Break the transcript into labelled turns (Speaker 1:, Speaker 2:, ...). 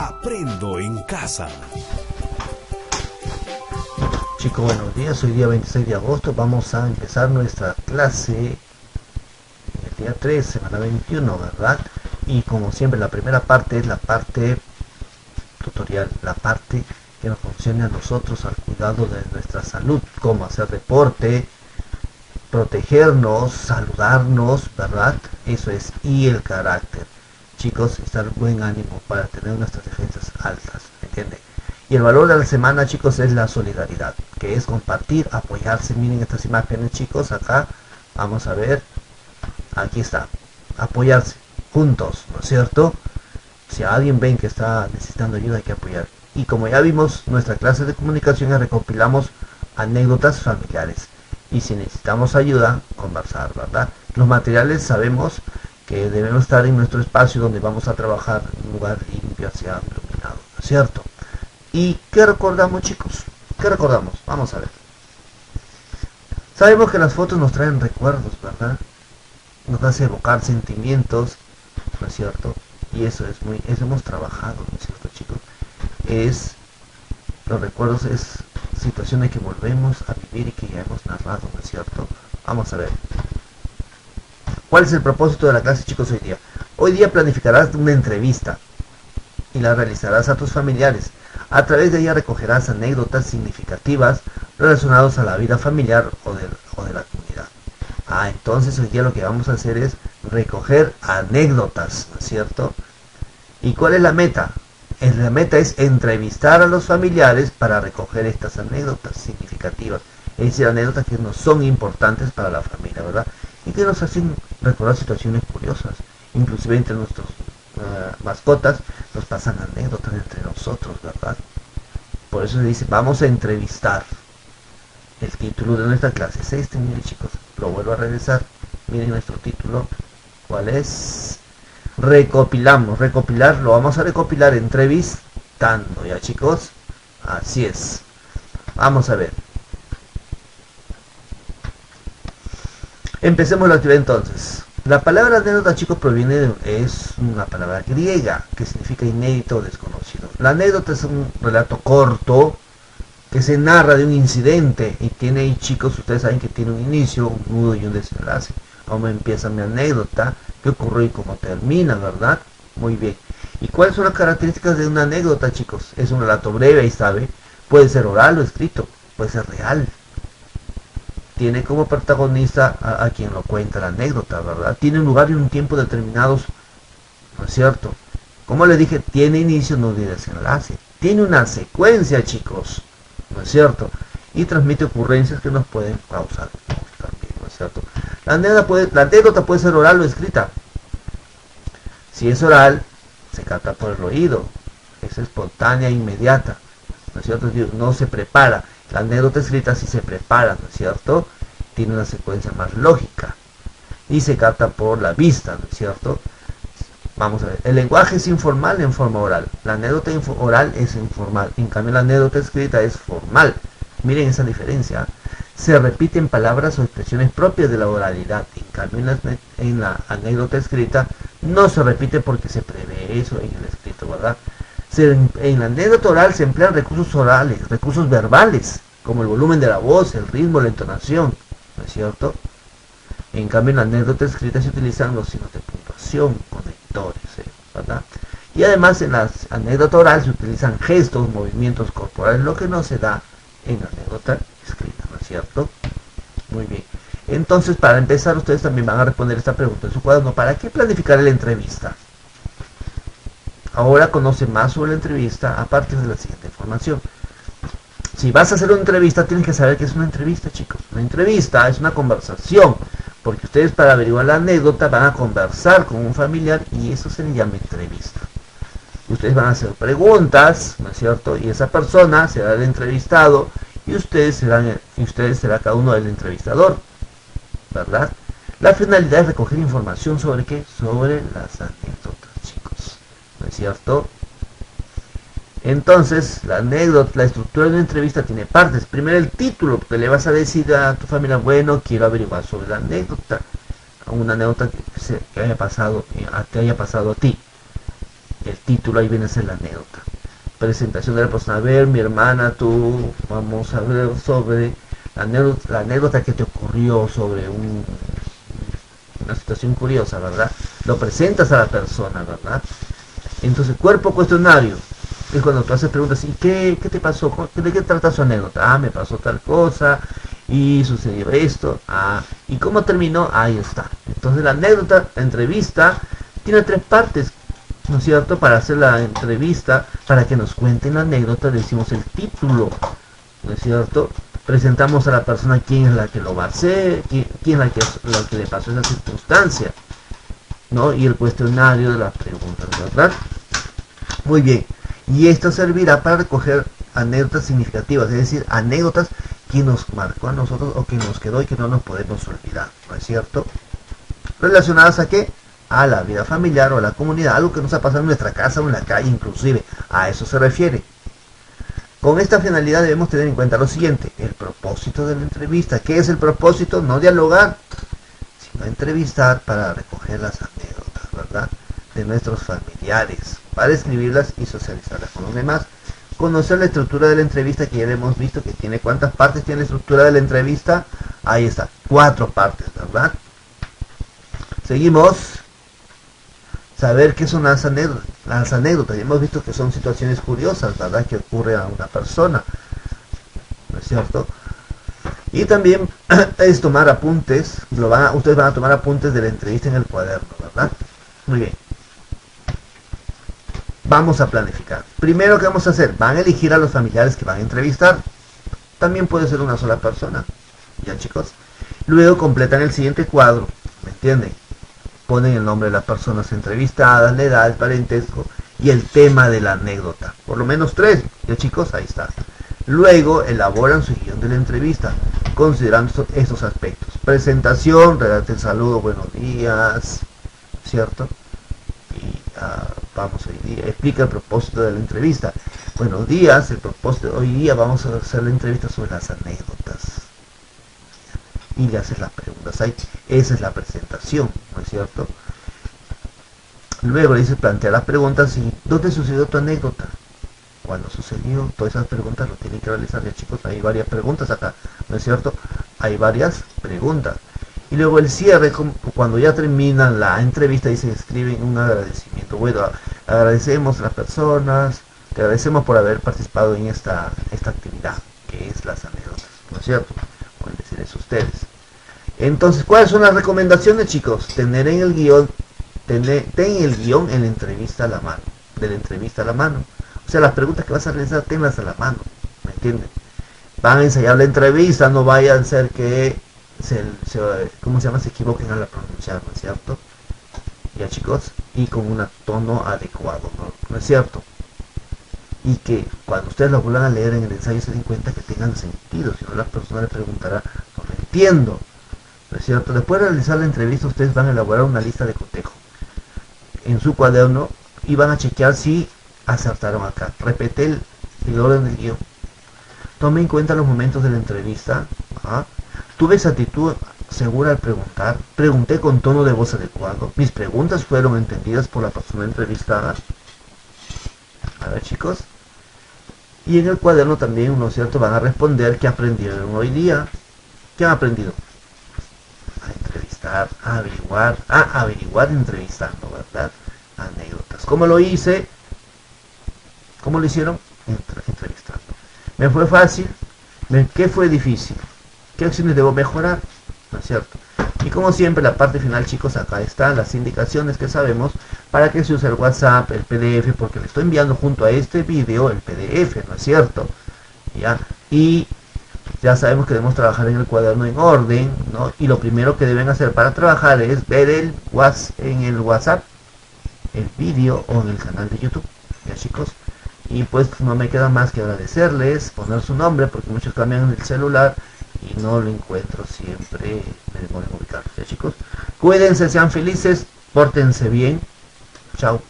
Speaker 1: Aprendo en casa.
Speaker 2: Chicos, buenos días. Hoy día 26 de agosto vamos a empezar nuestra clase el día 3, semana 21, ¿verdad? Y como siempre la primera parte es la parte tutorial, la parte que nos funcione a nosotros al cuidado de nuestra salud, cómo hacer deporte, protegernos, saludarnos, ¿verdad? Eso es, y el carácter. Chicos, estar buen ánimo para tener nuestras defensas altas, ¿me entienden? Y el valor de la semana, chicos, es la solidaridad, que es compartir, apoyarse. Miren estas imágenes, chicos, acá, vamos a ver, aquí está, apoyarse, juntos, ¿no es cierto? Si a alguien ven que está necesitando ayuda, hay que apoyar. Y como ya vimos, nuestra clase de comunicación recopilamos anécdotas familiares. Y si necesitamos ayuda, conversar, ¿verdad? Los materiales sabemos que debemos estar en nuestro espacio donde vamos a trabajar en un lugar limpio, sea iluminado, ¿no es cierto? ¿Y qué recordamos, chicos? ¿Qué recordamos? Vamos a ver. Sabemos que las fotos nos traen recuerdos, ¿verdad? Nos hace evocar sentimientos, ¿no es cierto? Y eso hemos trabajado, ¿no es cierto, chicos? Los recuerdos es situaciones que volvemos a vivir y que ya hemos narrado, ¿no es cierto? Vamos a ver. ¿Cuál es el propósito de la clase, chicos, hoy día? Hoy día planificarás una entrevista y la realizarás a tus familiares. A través de ella recogerás anécdotas significativas relacionadas a la vida familiar o de la comunidad. Entonces hoy día lo que vamos a hacer es recoger anécdotas, ¿no es cierto? ¿Y cuál es la meta? La meta es entrevistar a los familiares para recoger estas anécdotas significativas. Es decir, anécdotas que nos son importantes para la familia, ¿verdad? Y que nos hacen recordar situaciones curiosas. Inclusive entre nuestros mascotas nos pasan anécdotas entre nosotros, ¿verdad? Por eso se dice, vamos a entrevistar. El título de nuestra clase es este, miren, chicos, lo vuelvo a regresar. Miren nuestro título, ¿cuál es? Recopilar, lo vamos a recopilar entrevistando, ¿ya, chicos? Así es. Vamos a ver. Empecemos la actividad entonces. La palabra anécdota, chicos, es una palabra griega que significa inédito o desconocido. La anécdota es un relato corto que se narra de un incidente y tiene, chicos, ustedes saben que tiene un inicio, un nudo y un desenlace. Cómo empieza mi anécdota, qué ocurrió y cómo termina, ¿verdad? Muy bien. ¿Y cuáles son las características de una anécdota, chicos? Es un relato breve, ahí sabe. Puede ser oral o escrito, puede ser real. Tiene como protagonista a quien lo cuenta la anécdota, ¿verdad? Tiene un lugar y un tiempo determinados, ¿no es cierto? Como les dije, tiene inicio, no tiene desenlace. Tiene una secuencia, chicos, ¿no es cierto? Y transmite ocurrencias que nos pueden causar también, ¿no es cierto? La anécdota puede ser oral o escrita. Si es oral, se capta por el oído. Es espontánea e inmediata, ¿no es cierto? No se prepara. La anécdota escrita sí se prepara, ¿no es cierto? Tiene una secuencia más lógica. Y se capta por la vista, ¿no es cierto? Vamos a ver. El lenguaje es informal en forma oral. La anécdota oral es informal. En cambio, la anécdota escrita es formal. Miren esa diferencia. Se repiten palabras o expresiones propias de la oralidad. En cambio, en la anécdota escrita no se repite porque se prevé eso en el escrito, ¿verdad? En la anécdota oral se emplean recursos orales, recursos verbales, como el volumen de la voz, el ritmo, la entonación, ¿no es cierto? En cambio, en la anécdota escrita se utilizan los signos de puntuación, conectores, ¿verdad? Y además en la anécdota oral se utilizan gestos, movimientos corporales, lo que no se da en la anécdota escrita, ¿no es cierto? Muy bien. Entonces, para empezar, ustedes también van a responder esta pregunta en su cuaderno. ¿Para qué planificar la entrevista? Ahora conoce más sobre la entrevista a partir de la siguiente información. Si vas a hacer una entrevista, tienes que saber que es una entrevista, chicos. Una entrevista es una conversación, porque ustedes para averiguar la anécdota van a conversar con un familiar y eso se le llama entrevista. Ustedes van a hacer preguntas, ¿no es cierto? Y esa persona será el entrevistado y ustedes será cada uno el entrevistador, ¿verdad? La finalidad es recoger información sobre ¿qué? Sobre las anécdotas, chicos, ¿no es cierto? Entonces, la anécdota, la estructura de una entrevista tiene partes. Primero el título, porque le vas a decir a tu familia, bueno, quiero averiguar sobre la anécdota, una anécdota que te haya pasado a ti. el título, ahí viene a ser la anécdota. Presentación de la persona, a ver, mi hermana, tú, vamos a ver sobre la anécdota que te ocurrió sobre una situación curiosa, ¿verdad? Lo presentas a la persona, ¿verdad? Entonces, cuerpo cuestionario. Es cuando tú haces preguntas, ¿y qué te pasó? ¿De qué trata su anécdota? Ah, me pasó tal cosa, y sucedió esto. Ah, ¿y cómo terminó? Ahí está. Entonces, la anécdota, la entrevista, tiene 3 partes, ¿no es cierto? Para hacer la entrevista, para que nos cuenten la anécdota, decimos el título, ¿no es cierto? Presentamos a la persona quién es la que lo va a hacer, quién es la que le pasó esa circunstancia, ¿no? Y el cuestionario de las preguntas, ¿verdad? Muy bien. Y esto servirá para recoger anécdotas significativas, es decir, anécdotas que nos marcó a nosotros o que nos quedó y que no nos podemos olvidar, ¿no es cierto? ¿Relacionadas a qué? A la vida familiar o a la comunidad, algo que nos ha pasado en nuestra casa o en la calle inclusive, a eso se refiere. Con esta finalidad debemos tener en cuenta lo siguiente, el propósito de la entrevista. ¿Qué es el propósito? No dialogar, sino entrevistar para recoger las anécdotas, ¿verdad? De nuestros familiares, para escribirlas y socializarlas con los demás. Conocer la estructura de la entrevista, que ya le hemos visto que tiene, ¿cuántas partes tiene la estructura de la entrevista? Ahí está, 4 partes, ¿verdad? Seguimos. Saber qué son las anécdotas. Las anécdotas, ya hemos visto que son situaciones curiosas, ¿verdad? Que ocurre a una persona, ¿no es cierto? Y también es tomar apuntes, ustedes van a tomar apuntes de la entrevista en el cuaderno, ¿verdad? Muy bien. Vamos a planificar. Primero, ¿qué vamos a hacer? Van a elegir a los familiares que van a entrevistar. También puede ser una sola persona. ¿Ya, chicos? Luego completan el siguiente cuadro. ¿Me entienden? Ponen el nombre de las personas entrevistadas, la edad, el parentesco y el tema de la anécdota. Por lo menos 3. ¿Ya, chicos? Ahí está. Luego elaboran su guión de la entrevista, considerando estos aspectos. Presentación, redacte el saludo, buenos días, ¿cierto? Y vamos hoy día, explica el propósito de la entrevista. Buenos días, el propósito, hoy día vamos a hacer la entrevista sobre las anécdotas. Y le haces las preguntas ahí. Esa es la presentación, ¿no es cierto? Luego le dices, plantea las preguntas y ¿dónde sucedió tu anécdota? ¿Cuándo sucedió? Todas esas preguntas lo tienen que realizar, ya, chicos. Hay varias preguntas acá, ¿no es cierto? Hay varias preguntas. Y luego el cierre, cuando ya terminan la entrevista, dice, escriben un agradecimiento. Bueno, agradecemos a las personas, te agradecemos por haber participado en esta actividad, que es las anécdotas, ¿no es cierto? Pueden decir eso ustedes. Entonces, ¿cuáles son las recomendaciones, chicos? Tener en el guión, ten el guión en la entrevista a la mano, de la entrevista a la mano. O sea, las preguntas que vas a realizar, tenlas a la mano, ¿me entienden? Van a ensayar la entrevista, no vayan a ser que ¿cómo se llama? Se equivoquen al pronunciar, ¿no es cierto? Ya, chicos, y con un tono adecuado, ¿no es cierto? Y que cuando ustedes lo vuelvan a leer en el ensayo se den cuenta que tengan sentido, si no la persona le preguntará, no lo entiendo, ¿no es cierto? Después de realizar la entrevista ustedes van a elaborar una lista de cotejo en su cuaderno y van a chequear si acertaron acá. Repete el orden del guión. Tome en cuenta los momentos de la entrevista. Tuve esa actitud segura al preguntar. Pregunté con tono de voz adecuado. Mis preguntas fueron entendidas por la persona entrevistada. A ver, chicos. Y en el cuaderno también, ¿no es cierto?, van a responder qué aprendieron hoy día. ¿Qué han aprendido? A entrevistar, a averiguar entrevistando, ¿verdad? Anécdotas. ¿Cómo lo hice? ¿Cómo lo hicieron? Entrevistando. ¿Me fue fácil? ¿Qué fue difícil? ¿Qué acciones debo mejorar? ¿No es cierto? Y como siempre, la parte final, chicos, acá están las indicaciones que sabemos para que se use el WhatsApp, el PDF, porque le estoy enviando junto a este video el PDF, ¿no es cierto? ¿Ya? Y ya sabemos que debemos trabajar en el cuaderno en orden, ¿no? Y lo primero que deben hacer para trabajar es ver en el WhatsApp el vídeo o en el canal de YouTube, ¿ya, chicos? Y pues no me queda más que agradecerles, poner su nombre, porque muchos cambian el celular y no lo encuentro siempre, me demoro en ubicar, ¿ya, chicos? Cuídense, sean felices, pórtense bien, chao.